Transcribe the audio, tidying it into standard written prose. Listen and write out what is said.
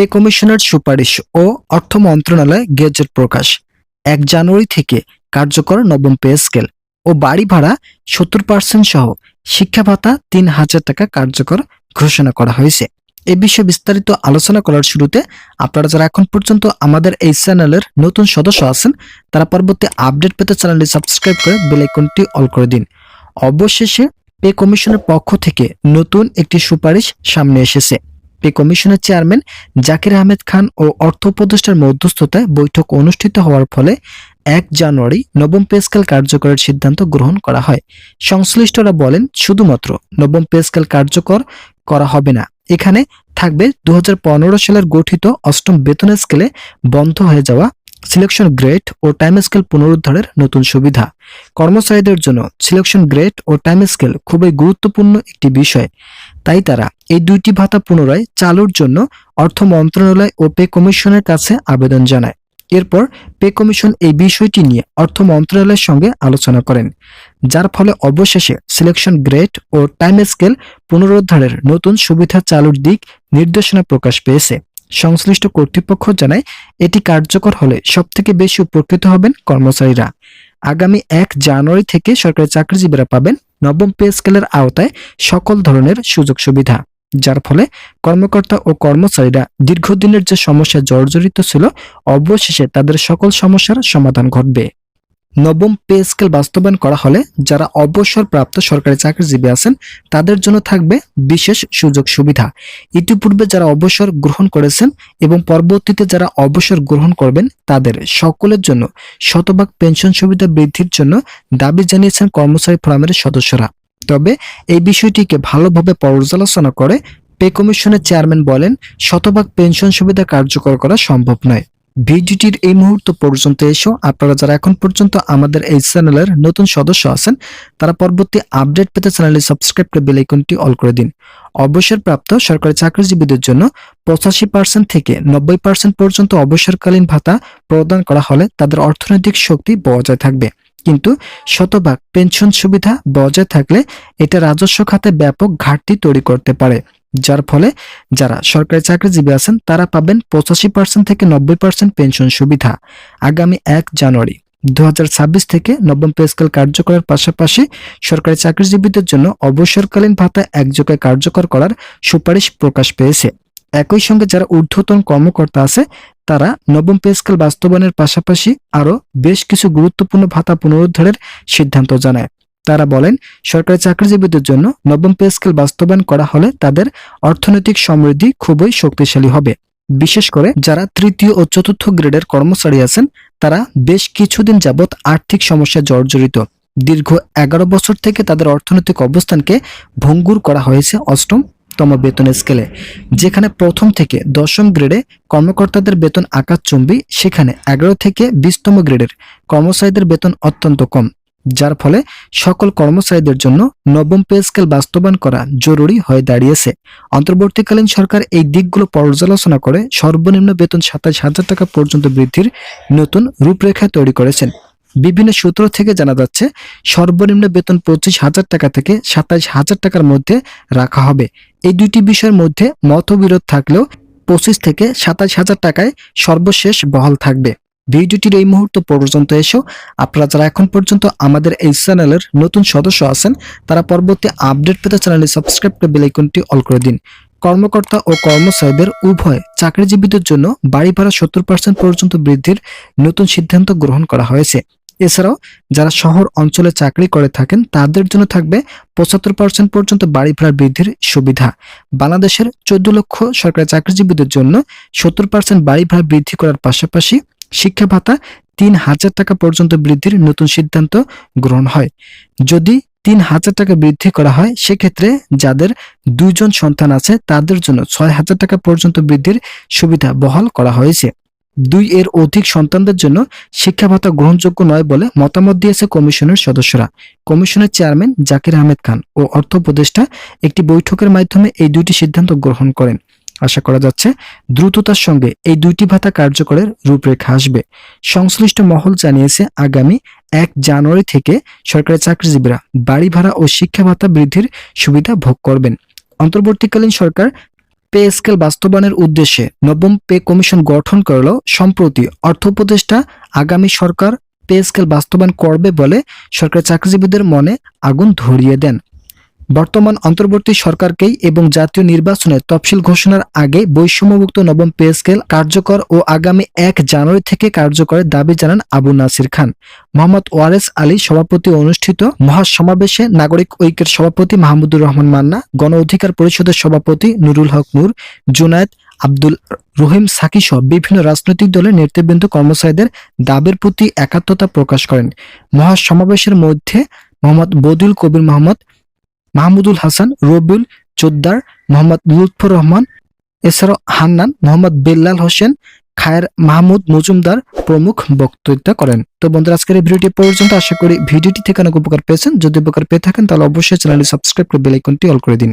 Pay কমিশনের সুপারিশ ও অর্থ মন্ত্রণালয় গেজেট প্রকাশ। 1 জানুয়ারি থেকে কার্যকর নবম পে স্কেল ও বাড়ি ভাড়া 70% সহ শিক্ষা ভাতা 3,000 টাকা কার্যকর ঘোষণা করা হয়েছে। এ বিষয়ে বিস্তারিত আলোচনা করার শুরুতে আপনারা যারা এখন পর্যন্ত আমাদের এই চ্যানেলের নতুন সদস্য আছেন তারা পরবর্তী আপডেট পেতে চ্যানেলটি সাবস্ক্রাইব করে বেল আইকনটি অল করে দিন। অবশেষে পে কমিশনের পক্ষ থেকে নতুন একটি সুপারিশ সামনে এসেছে। পে কমিশনের চেয়ারম্যান জাকির আহমেদ খান ও অর্থ উপদেষ্টার মধ্যস্থতায় বৈঠক অনুষ্ঠিত হওয়ার ফলে 1 জানুয়ারি নবম পে স্কেল কার্যকরের সিদ্ধান্ত গ্রহণ করা হয়। সংশ্লিষ্টরা বলেন, শুধুমাত্র নবম পে স্কেল কার্যকর করা হবে না, এখানে থাকবে 2015 সালের গঠিত অষ্টম বেতন স্কেলে বন্ধ হয়ে যাওয়া সিলেকশন গ্রেড ও টাইম স্কেল পুনরুদ্ধারের নতুন সুবিধা। কর্মচারীদের জন্য সিলেকশন গ্রেড ও টাইম স্কেল খুবই গুরুত্বপূর্ণ একটি বিষয়, তাই তারা এই দুইটি ভাতা পুনরায় চালুর জন্য অর্থ মন্ত্রণালয় ও পে কমিশনের কাছে আবেদন জানায়। এরপর পে কমিশন এই বিষয়টি নিয়ে অর্থ মন্ত্রণালয়ের সঙ্গে আলোচনা করেন, যার ফলে অবশেষে সিলেকশন গ্রেড ও টাইম স্কেল পুনরুদ্ধারের নতুন সুবিধা চালুর দিক নির্দেশনা প্রকাশ পেয়েছে। সংশ্লিষ্ট কর্তৃপক্ষ জানায়, এটি কার্যকর হলে সবথেকে বেশি উপকৃত হবেন কর্মচারীরা। আগামী 1 জানুয়ারি থেকে সরকারি চাকরিজীবীরা পাবেন নবম পে স্কেলের আওতায় সকল ধরনের সুযোগ সুবিধা, যার ফলে কর্মকর্তা ও কর্মচারীরা দীর্ঘদিনের যে সমস্যা জর্জরিত ছিল অবশেষে তাদের সকল সমস্যার সমাধান ঘটবে। নবম পে স্কেল বাস্তবায়ন করা হলে যারা অবসরপ্রাপ্ত সরকারি চাকরিজীবী আছেন তাদের জন্য থাকবে বিশেষ সুযোগ সুবিধা। ইতিপূর্বে যারা অবসর গ্রহণ করেছেন এবং পরবর্তীতে যারা অবসর গ্রহণ করবেন তাদের সকলের জন্য শতভাগ পেনশন সুবিধা বৃদ্ধির জন্য দাবি জানিয়েছেন কর্মচারী ফোরামের সদস্যরা। তবে এই বিষয়টিকে ভালোভাবে পর্যালোচনা করে পে কমিশনের চেয়ারম্যান বলেন, শতভাগ পেনশন সুবিধা কার্যকর করা সম্ভব নয়। ভিডিওটির এই মুহূর্ত পর্যন্ত এসেও আপনারা যারা এখন পর্যন্ত আমাদের এই চ্যানেলের নতুন সদস্য আছেন তারা পরবর্তী আপডেট পেতে চ্যানেলটি সাবস্ক্রাইব করে বেল আইকনটি অল করে দিন। অবসরপ্রাপ্ত সরকারি চাকরিজীবীদের জন্য 85% থেকে 90% পর্যন্ত অবসরকালীন ভাতা প্রদান করা হলে তাদের অর্থনৈতিক শক্তি বজায় থাকবে, কিন্তু শতভাগ পেনশন সুবিধা বজায় থাকলে এটা রাজস্ব খাতে ব্যাপক ঘাটতি তৈরি করতে পারে, যার ফলে যারা সরকারি চাকরিজীবী আছেন তারা পাবেন 85% থেকে 90% পেনশন সুবিধা। আগামী 1 জানুয়ারি 2026 থেকে নবম পে স্কেল কার্যকরের পাশাপাশি সরকারি চাকরিজীবীদের জন্য অবসরকালীন ভাতা একযোগে কার্যকর করার সুপারিশ প্রকাশ পেয়েছে। একই সঙ্গে যারা ঊর্ধ্বতন কর্মকর্তা আছে তারা নবম পে স্কেল বাস্তবায়নের পাশাপাশি আরও বেশ কিছু গুরুত্বপূর্ণ ভাতা পুনরুদ্ধারের সিদ্ধান্ত জানায়। তারা বলেন, সরকারি চাকরিজীবীদের জন্য নবম পে স্কেল বাস্তবায়ন করা হলে তাদের অর্থনৈতিক সমৃদ্ধি খুবই শক্তিশালী হবে। বিশেষ করে যারা তৃতীয় ও চতুর্থ গ্রেডের কর্মচারী আছেন তারা বেশ কিছুদিন যাবৎ আর্থিক সমস্যা জর্জরিত। দীর্ঘ 11 বছর থেকে তাদের অর্থনৈতিক অবস্থানকে ভঙ্গুর করা হয়েছে অষ্টমতম বেতন স্কেলে। যেখানে প্রথম থেকে 10ম গ্রেডে কর্মকর্তাদের বেতন আকাশচুম্বী, সেখানে 11 থেকে 20তম গ্রেডের কর্মচারীদের বেতন অত্যন্ত কম, যার ফলে সকল কর্মচারীদের জন্য নবম পে স্কেল বাস্তবায়ন করা জরুরি হয়ে দাঁড়িয়েছে। অন্তর্বর্তীকালীন সরকার এই দিকগুলো পর্যালোচনা করে সর্বনিম্ন বেতন 27,000 টাকা পর্যন্ত বৃদ্ধির নতুন রূপরেখা তৈরি করেছেন। বিভিন্ন সূত্র থেকে জানা যাচ্ছে, সর্বনিম্ন বেতন 25,000 টাকা থেকে 27,000 টাকার মধ্যে রাখা হবে। এই দুইটি বিষয়ের মধ্যে মতবিরোধ থাকলেও 25 থেকে 27,000 টাকায় সর্বশেষ বহাল থাকবে। ভিডিওটির এই মুহূর্ত পর্যন্ত এসেও আপনারা যারা এখন পর্যন্ত আমাদের এই চ্যানেলের নতুন সদস্য আছেন তারা পরবর্তী আপডেট পেতে চ্যানেলটি সাবস্ক্রাইব করে বেল আইকনটি অল করে দিন। কর্মকর্তা ও কর্মচারীদের উভয় চাকরিজীবীদের জন্য বাড়ি ভাড়া 70% পর্যন্ত বৃদ্ধির নতুন সিদ্ধান্ত গ্রহণ করা হয়েছে। এছাড়াও যারা শহর অঞ্চলে চাকরি করে থাকেন তাদের জন্য থাকবে 75% পর্যন্ত বাড়ি ভাড়া বৃদ্ধির সুবিধা। বাংলাদেশের 14 লক্ষ সরকারি চাকরিজীবীদের জন্য 70% বাড়ি ভাড়া বৃদ্ধি করার পাশাপাশি শিক্ষা ভাতা 3,000 টাকা পর্যন্ত বৃদ্ধির নতুন সিদ্ধান্ত গ্রহণ হয়। যদি 3,000 টাকা বৃদ্ধি করা হয় সেক্ষেত্রে যাদের 2 জন সন্তান আছে তাদের জন্য 6,000 টাকা পর্যন্ত বৃদ্ধির সুবিধা বহাল করা হয়েছে। 2 এর অধিক সন্তানদের জন্য শিক্ষা ভাতা গ্রহণযোগ্য নয় বলে মতামত দিয়েছে কমিশনের সদস্যরা। কমিশনের চেয়ারম্যান জাকির আহমেদ খান ও অর্থ উপদেষ্টা একটি বৈঠকের মাধ্যমে এই দুইটি সিদ্ধান্ত গ্রহণ করেন। আশা করা যাচ্ছে দ্রুততার সঙ্গে এই দুইটি ভাতা কার্যকরের রূপরেখা আসবে। সংশ্লিষ্ট মহল জানিয়েছে, আগামী 1 জানুয়ারি থেকে সরকারি চাকরিজীবীরা বাড়ি ভাড়া ও শিক্ষা ভাতা বৃদ্ধির সুবিধা ভোগ করবেন। অন্তর্বর্তীকালীন সরকার পে স্কেল বাস্তবায়নের উদ্দেশ্যে নবম পে কমিশন গঠন করলেও সম্প্রতি অর্থ উপদেষ্টা আগামী সরকার পে স্কেল বাস্তবায়ন করবে বলে সরকারি চাকরিজীবীদের মনে আগুন ধরিয়ে দেন। বর্তমান অন্তর্বর্তী সরকারকেই এবং জাতীয় নির্বাচনের তফসিল ঘোষণার আগে বৈষম্যমুক্ত নবম পে স্কেল কার্যকর ও আগামী ১ জানুয়ারি থেকে কার্যকরের দাবি জানান আবু নাসির খান। মোহাম্মদ ওয়ারেস আলী সভাপতি অনুষ্ঠিত মহাসমাবেশে নাগরিক ঐক্যের সভাপতি মাহমুদুর রহমান মান্না, গণ অধিকার পরিষদের সভাপতি নুরুল হক নূর, জুনায়েদ আব্দুল রহিম সাকি সহ বিভিন্ন রাজনৈতিক দলের নেতৃবৃন্দ কর্মচারীদের দাবির প্রতি একাত্মতা প্রকাশ করেন। মহাসমাবেশের মধ্যে মোহাম্মদ বদিউল কবির মাহমুদুল হাসান, রবিউল চোদ্দার, মোহাম্মদ লুৎফর রহমান, এছাড়াও হান্নান, মোহাম্মদ বেল্লাল হোসেন, খায়ের মাহমুদ মজুমদার প্রমুখ বক্তৃতা করেন। তো বন্ধুরা, আজকের এই ভিডিওটি পর্যন্ত। আশা করি ভিডিওটি থেকে অনেক উপকার পেয়েছেন। যদি উপকার পেয়ে থাকেন তাহলে অবশ্যই চ্যানেলটি সাবস্ক্রাইব করে বেল আইকনটি অল করে দিন।